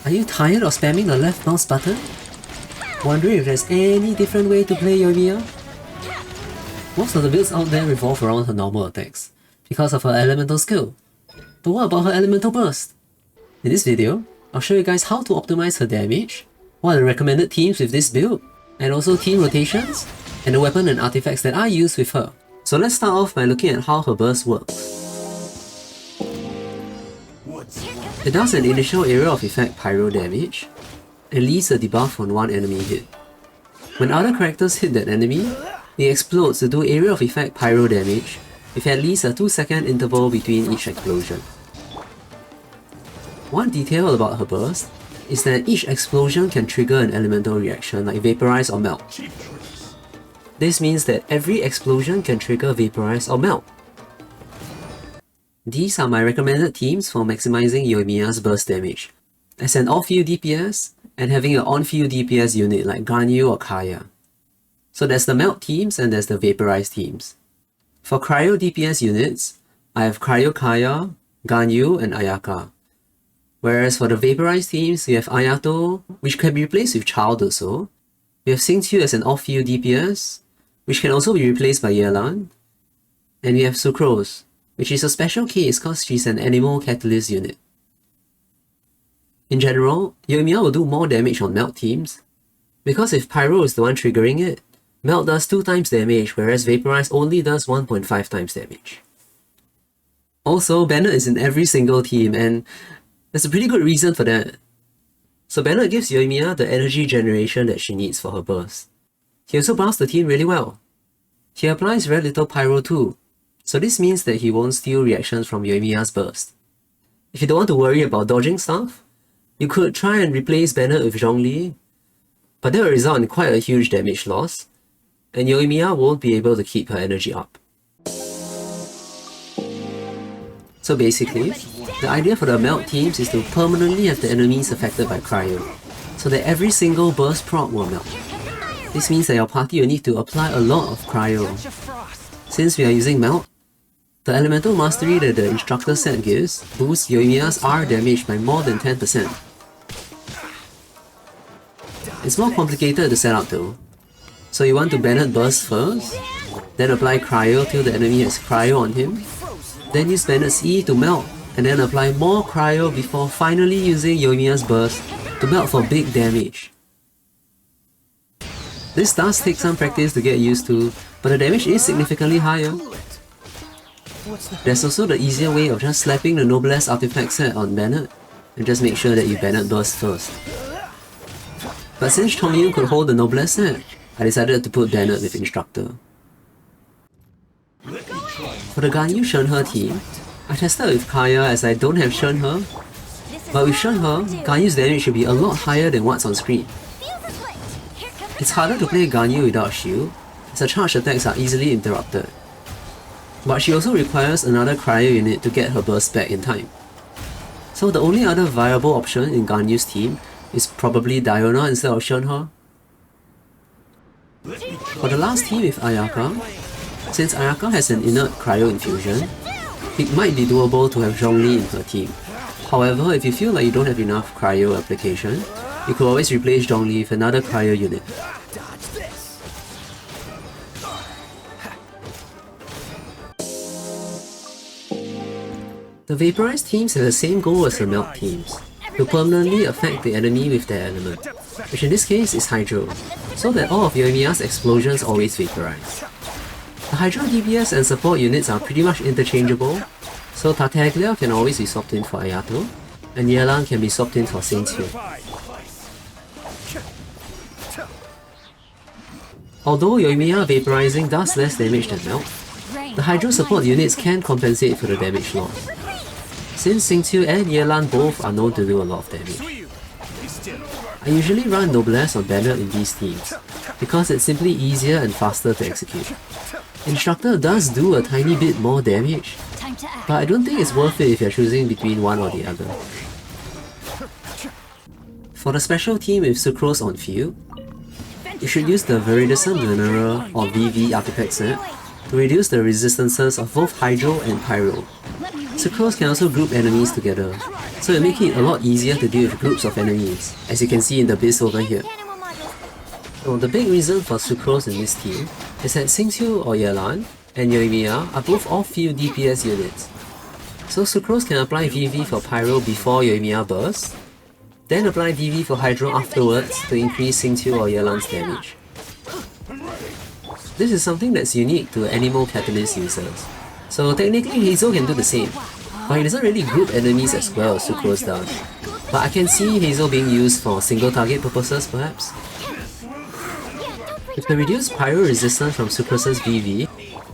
Are you tired of spamming the left mouse button? Wondering if there's any different way to play Yoimiya? Most of the builds out there revolve around her normal attacks, because of her elemental skill. But what about her elemental burst? In this video, I'll show you guys how to optimize her damage, what are the recommended teams with this build, and also team rotations, and the weapon and artifacts that I use with her. So let's start off by looking at how her burst works. It does an initial area of effect pyro damage, and leaves a debuff on one enemy hit. When other characters hit that enemy, it explodes to do area of effect pyro damage, with at least a 2-second interval between each explosion. One detail about her burst is that each explosion can trigger an elemental reaction like Vaporize or Melt. This means that every explosion can trigger Vaporize or Melt. These are my recommended teams for maximizing Yoimiya's burst damage, as an off-field DPS and having an on-field DPS unit like Ganyu or Kaya. So there's the Melt teams and there's the Vaporize teams. For Cryo DPS units, I have Cryo Kaya, Ganyu and Ayaka. Whereas for the Vaporize teams, we have Ayato, which can be replaced with Child also. We have Xingqiu as an off-field DPS, which can also be replaced by Yelan. And we have Sucrose, which is a special case because she's an animal catalyst unit. In general, Yoimiya will do more damage on Melt teams, because if Pyro is the one triggering it, Melt does 2 times damage whereas Vaporize only does 1.5 times damage. Also, Bennett is in every single team and there's a pretty good reason for that. So Bennett gives Yoimiya the energy generation that she needs for her burst. He also buffs the team really well. He applies very little Pyro too, so this means that he won't steal reactions from Yoimiya's burst. If you don't want to worry about dodging stuff, you could try and replace Bennett with Zhongli, but that will result in quite a huge damage loss, and Yoimiya won't be able to keep her energy up. So basically, the idea for the Melt teams is to permanently have the enemies affected by Cryo, so that every single burst proc will melt. This means that your party will need to apply a lot of Cryo. Since we are using Melt, the elemental mastery that the instructor set gives boosts Yoimiya's R damage by more than 10%. It's more complicated to set up though. So you want to Bennett burst first, then apply Cryo till the enemy has Cryo on him, then use Bennett's E to melt, and then apply more Cryo before finally using Yoimiya's burst to melt for big damage. This does take some practice to get used to, but the damage is significantly higher. There's also the easier way of just slapping the Noblesse artifact set on Bennett, and just make sure that you Bennett burst first. But since Chongyun could hold the Noblesse set, I decided to put Bennett with Instructor. For the Ganyu Shenhe team, I tested with Kaya as I don't have Shenhe, but with Shenhe, Ganyu's damage should be a lot higher than what's on screen. It's harder to play Ganyu without shield, as her charge attacks are easily interrupted. But she also requires another Cryo unit to get her burst back in time. So the only other viable option in Ganyu's team is probably Diona instead of Shenhe. For the last team with Ayaka, since Ayaka has an inert Cryo infusion, it might be doable to have Zhongli in her team. However, if you feel like you don't have enough Cryo application, you could always replace Zhongli with another Cryo unit. The Vaporize teams have the same goal as the Melt teams, to permanently affect the enemy with their element, which in this case is Hydro, so that all of Yoimiya's explosions always vaporize. The Hydro DPS and support units are pretty much interchangeable, so Tartaglia can always be swapped in for Ayato, and Yelan can be swapped in for Xingqiu. Although Yoimiya vaporizing does less damage than Melt, the Hydro support units can compensate for the damage loss, since Xingqiu and Yelan both are known to do a lot of damage. I usually run Noblesse on Bennett in these teams, because it's simply easier and faster to execute. Instructor does do a tiny bit more damage, but I don't think it's worth it if you're choosing between one or the other. For the special team with Sucrose on field, you should use the Viridescent Venerer or VV artifact set to reduce the resistances of both Hydro and Pyro. Sucrose can also group enemies together, so it'll make it a lot easier to deal with groups of enemies, as you can see in the biz over here. So the big reason for Sucrose in this team is that Xingqiu or Yelan and Yoimiya are both off-field DPS units. So Sucrose can apply VV for Pyro before Yoimiya bursts, then apply VV for Hydro afterwards to increase Xingqiu or Yelan's damage. This is something that's unique to Animal Catalyst users. So technically Hazel can do the same, but he doesn't really group enemies as well as Sucrose does. But I can see Hazel being used for single target purposes perhaps. With the reduced Pyro resistance from Sucrose's VV,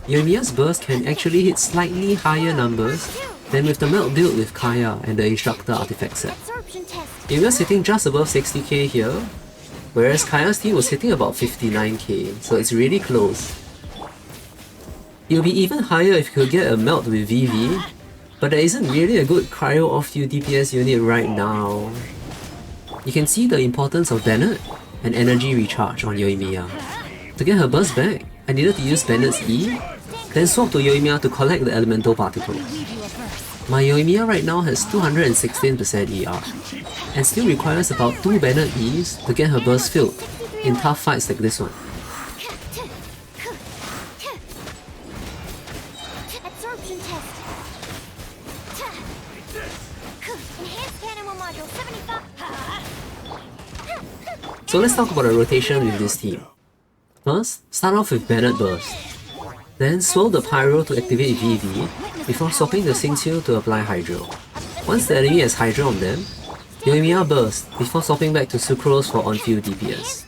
Yoimiya's burst can actually hit slightly higher numbers than with the melt build with Kaya and the Instructor artifact set. Yoimiya's hitting just above 60k here, whereas Kaya's team was hitting about 59k, so it's really close. It'll be even higher if you could get a melt with VV, but there isn't really a good cryo off-field DPS unit right now. You can see the importance of Bennett and energy recharge on Yoimiya. To get her burst back, I needed to use Bennett's E, then swap to Yoimiya to collect the elemental particles. My Yoimiya right now has 216% ER, and still requires about 2 Bennett E's to get her burst filled in tough fights like this one. So let's talk about the rotation with this team. First, start off with Bennett Burst. Then swirl the Pyro to activate VV before swapping the Xingqiu to apply Hydro. Once the enemy has Hydro on them, Yoimiya Burst before swapping back to Sucrose for on-field DPS.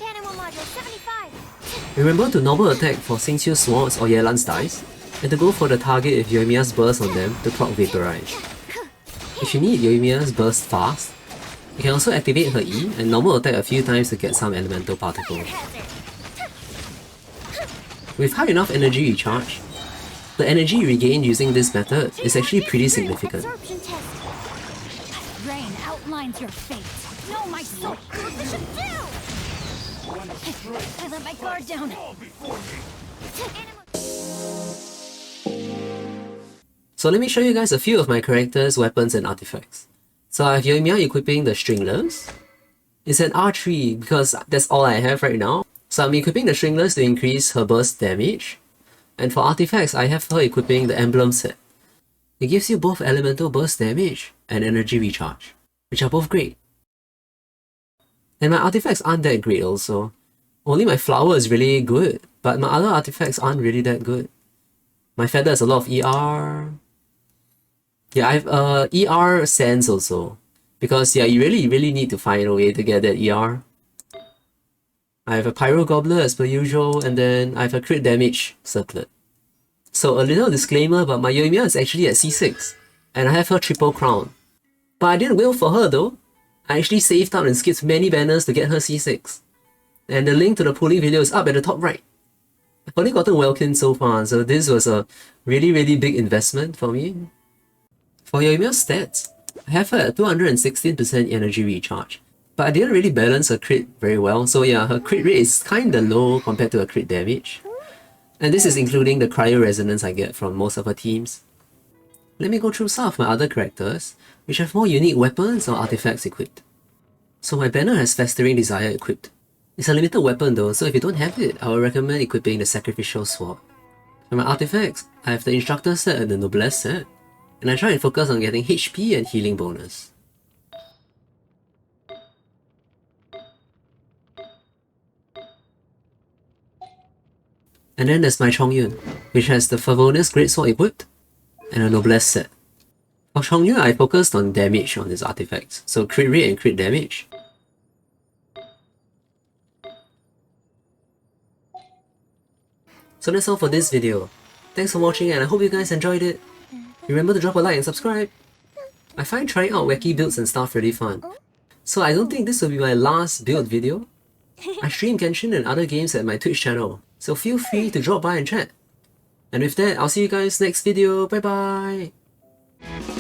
Remember to normal attack for Xingqiu's swords or Yelan's dice, and to go for the target with Yoimiya's burst on them to proc Vaporize. If you need Yoimiya's burst fast, you can also activate her E and normal attack a few times to get some elemental particles. With high enough energy recharge, the energy regained using this method is actually pretty significant. Rain outlines your fate. Know my soul. This should do. I let my guard down. So let me show you guys a few of my characters' weapons and artifacts. So I have Yoimiya equipping the Stringless. It's an R3 because that's all I have right now. So I'm equipping the Stringless to increase her burst damage. And for artifacts, I have her equipping the Emblem set. It gives you both elemental burst damage and energy recharge, which are both great. And my artifacts aren't that great also. Only my flower is really good, but my other artifacts aren't really that good. My feather has a lot of ER. Yeah, I have ER sense also. Because yeah, you really need to find a way to get that ER. I have a Pyro Gobbler as per usual, and then I have a crit damage circlet. So a little disclaimer, but my Yoimiya is actually at C6, and I have her triple crown. But I didn't will for her though. I actually saved out and skipped many banners to get her C6. And the link to the pulling video is up at the top right. I've only gotten Welkin so far, so this was a really big investment for me. For Yoimiya's stats, I have her at 216% energy recharge. But I didn't really balance her crit very well, so yeah, her crit rate is kinda low compared to her crit damage. And this is including the cryo resonance I get from most of her teams. Let me go through some of my other characters, which have more unique weapons or artifacts equipped. So my banner has Festering Desire equipped. It's a limited weapon though, so if you don't have it, I would recommend equipping the Sacrificial Sword. For my artifacts, I have the Instructor set and the Noblesse set, and I try and focus on getting HP and healing bonus. And then there's my Chongyun, which has the Favonius Greatsword equipped, and a Noblesse set. For Chongyun, I focused on damage on his artifacts, so crit rate and crit damage. So that's all for this video. Thanks for watching and I hope you guys enjoyed it. Remember to drop a like and subscribe. I find trying out wacky builds and stuff really fun. So I don't think this will be my last build video. I stream Genshin and other games at my Twitch channel, so feel free to drop by and chat. And with that, I'll see you guys next video. Bye bye!